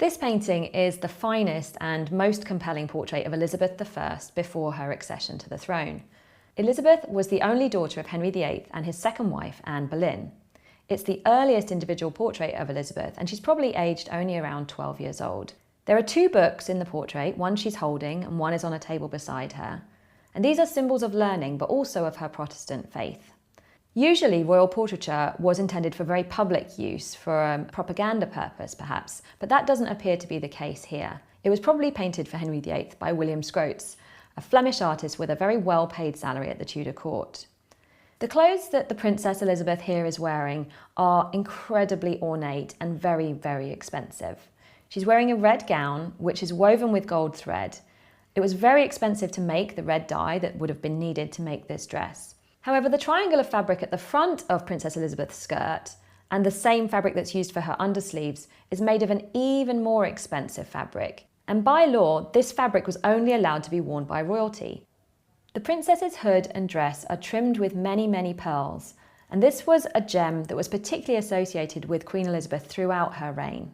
This painting is the finest and most compelling portrait of Elizabeth I before her accession to the throne. Elizabeth was the only daughter of Henry VIII and his second wife, Anne Boleyn. It's the earliest individual portrait of Elizabeth, and she's probably aged only around 12 years old. There are two books in the portrait, one she's holding and one is on a table beside her. And these are symbols of learning, but also of her Protestant faith. Usually, royal portraiture was intended for very public use, for a propaganda purpose perhaps, but that doesn't appear to be the case here. It was probably painted for Henry VIII by William Scroats, a Flemish artist with a very well-paid salary at the Tudor court. The clothes that the Princess Elizabeth here is wearing are incredibly ornate and very, very expensive. She's wearing a red gown, which is woven with gold thread. It was very expensive to make the red dye that would have been needed to make this dress. However, the triangle of fabric at the front of Princess Elizabeth's skirt and the same fabric that's used for her undersleeves is made of an even more expensive fabric. And by law, this fabric was only allowed to be worn by royalty. The princess's hood and dress are trimmed with many, many pearls, and this was a gem that was particularly associated with Queen Elizabeth throughout her reign.